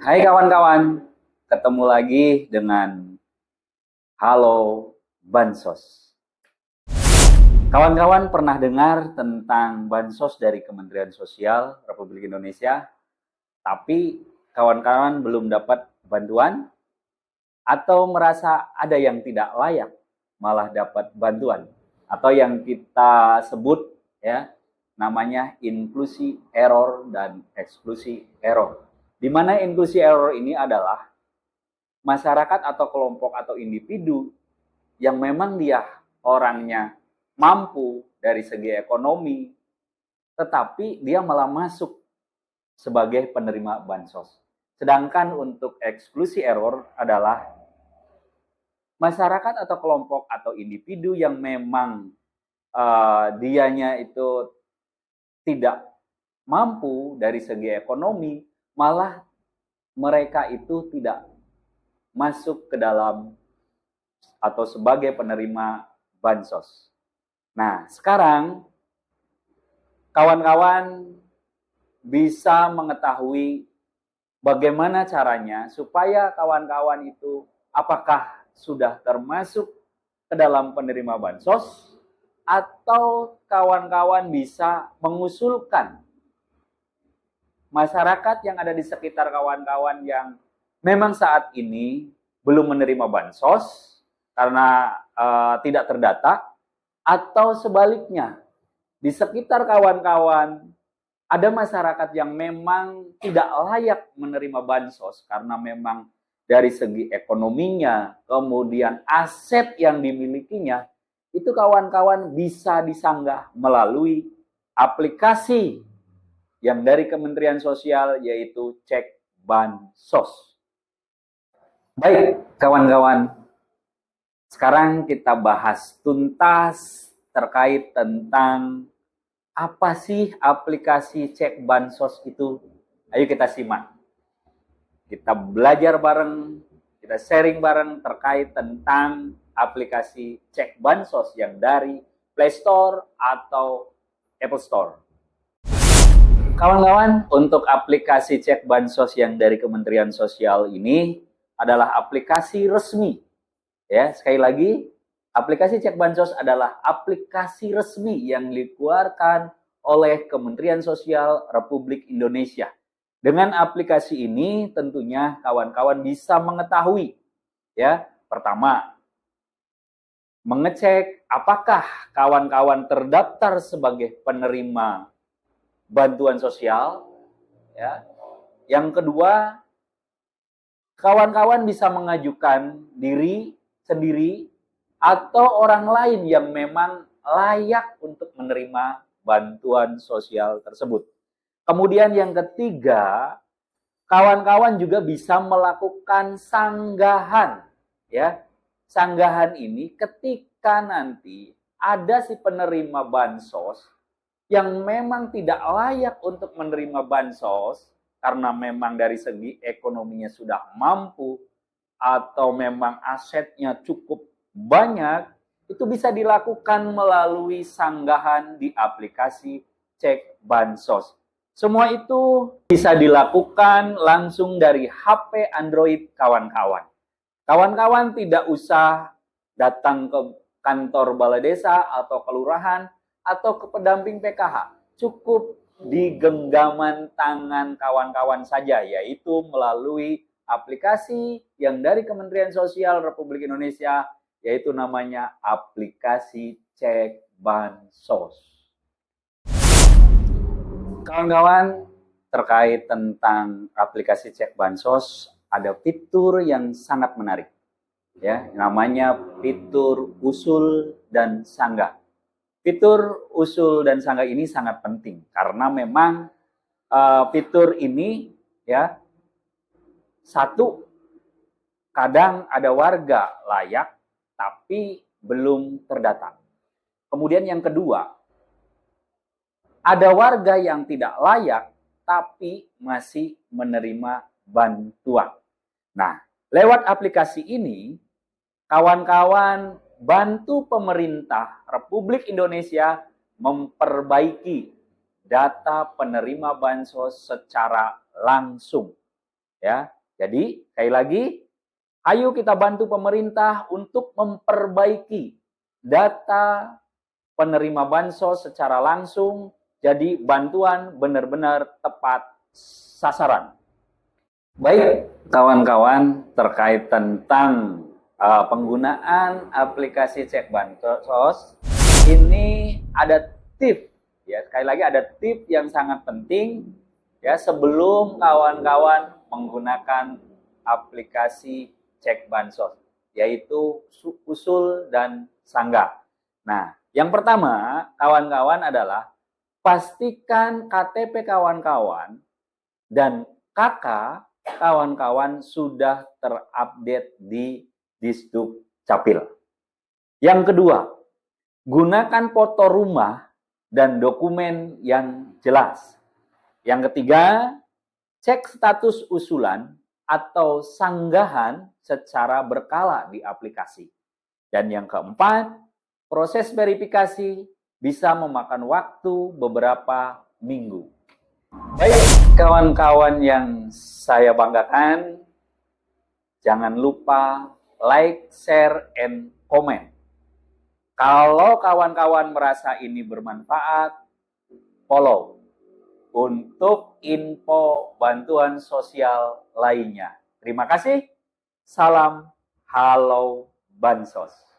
Hai kawan-kawan, ketemu lagi dengan Halo Bansos. Kawan-kawan pernah dengar tentang Bansos dari Kementerian Sosial Republik Indonesia, tapi kawan-kawan belum dapat bantuan atau merasa ada yang tidak layak malah dapat bantuan atau yang kita sebut ya namanya inklusi error dan eksklusi error. Di mana inklusi error ini adalah masyarakat atau kelompok atau individu yang memang dia orangnya mampu dari segi ekonomi, tetapi dia malah masuk sebagai penerima bansos. Sedangkan untuk eksklusi error adalah masyarakat atau kelompok atau individu yang memang dianya itu tidak mampu dari segi ekonomi, malah mereka itu tidak masuk ke dalam atau sebagai penerima bansos. Nah, sekarang kawan-kawan bisa mengetahui bagaimana caranya supaya kawan-kawan itu apakah sudah termasuk ke dalam penerima bansos atau kawan-kawan bisa mengusulkan masyarakat yang ada di sekitar kawan-kawan yang memang saat ini belum menerima bansos karena tidak terdata, atau sebaliknya di sekitar kawan-kawan ada masyarakat yang memang tidak layak menerima bansos karena memang dari segi ekonominya, kemudian aset yang dimilikinya, itu kawan-kawan bisa disanggah melalui aplikasi yang dari Kementerian Sosial yaitu Cek Bansos. Baik, kawan-kawan, sekarang kita bahas tuntas terkait tentang apa sih aplikasi Cek Bansos itu. Ayo kita simak. Kita belajar bareng, kita sharing bareng terkait tentang aplikasi Cek Bansos yang dari Play Store atau Apple Store. Kawan-kawan, untuk aplikasi Cek Bansos yang dari Kementerian Sosial ini adalah aplikasi resmi. Ya, sekali lagi, aplikasi Cek Bansos adalah aplikasi resmi yang dikeluarkan oleh Kementerian Sosial Republik Indonesia. Dengan aplikasi ini tentunya kawan-kawan bisa mengetahui ya, pertama, mengecek apakah kawan-kawan terdaftar sebagai penerima bantuan sosial ya. Yang kedua, kawan-kawan bisa mengajukan diri sendiri atau orang lain yang memang layak untuk menerima bantuan sosial tersebut. Kemudian yang ketiga, kawan-kawan juga bisa melakukan sanggahan ya. Sanggahan ini ketika nanti ada si penerima bansos yang memang tidak layak untuk menerima bansos karena memang dari segi ekonominya sudah mampu atau memang asetnya cukup banyak, itu bisa dilakukan melalui sanggahan di aplikasi Cek Bansos. Semua itu bisa dilakukan langsung dari HP Android kawan-kawan. Kawan-kawan tidak usah datang ke kantor balai desa atau kelurahan atau ke pendamping PKH. Cukup di genggaman tangan kawan-kawan saja, yaitu melalui aplikasi yang dari Kementerian Sosial Republik Indonesia, yaitu namanya aplikasi Cek Bansos. Kawan-kawan, terkait tentang aplikasi Cek Bansos, ada fitur yang sangat menarik. Ya, namanya fitur usul dan sanggah. Fitur usul dan sanggah ini sangat penting karena memang fitur ini ya, satu, kadang ada warga layak tapi belum terdata. Kemudian yang kedua, ada warga yang tidak layak tapi masih menerima bantuan. Nah, lewat aplikasi ini, kawan-kawan bantu pemerintah Republik Indonesia memperbaiki data penerima bansos secara langsung. Ya. Jadi, sekali lagi, ayo kita bantu pemerintah untuk memperbaiki data penerima bansos secara langsung, jadi bantuan benar-benar tepat sasaran. Baik, kawan-kawan, terkait tentang penggunaan aplikasi cek bansos, ini ada tips, ya sekali lagi ada tips yang sangat penting ya sebelum kawan-kawan menggunakan aplikasi cek bansos, yaitu usul dan sanggah. Nah, yang pertama, kawan-kawan adalah pastikan KTP kawan-kawan dan KK kawan-kawan sudah terupdate di Disduk Capil. Yang kedua, gunakan foto rumah dan dokumen yang jelas. Yang ketiga, cek status usulan atau sanggahan secara berkala di aplikasi. Dan yang keempat, proses verifikasi bisa memakan waktu beberapa minggu. Baik, kawan-kawan yang saya banggakan, jangan lupa like, share, and comment. Kalau kawan-kawan merasa ini bermanfaat, follow untuk info bantuan sosial lainnya. Terima kasih. Salam Halo Bansos.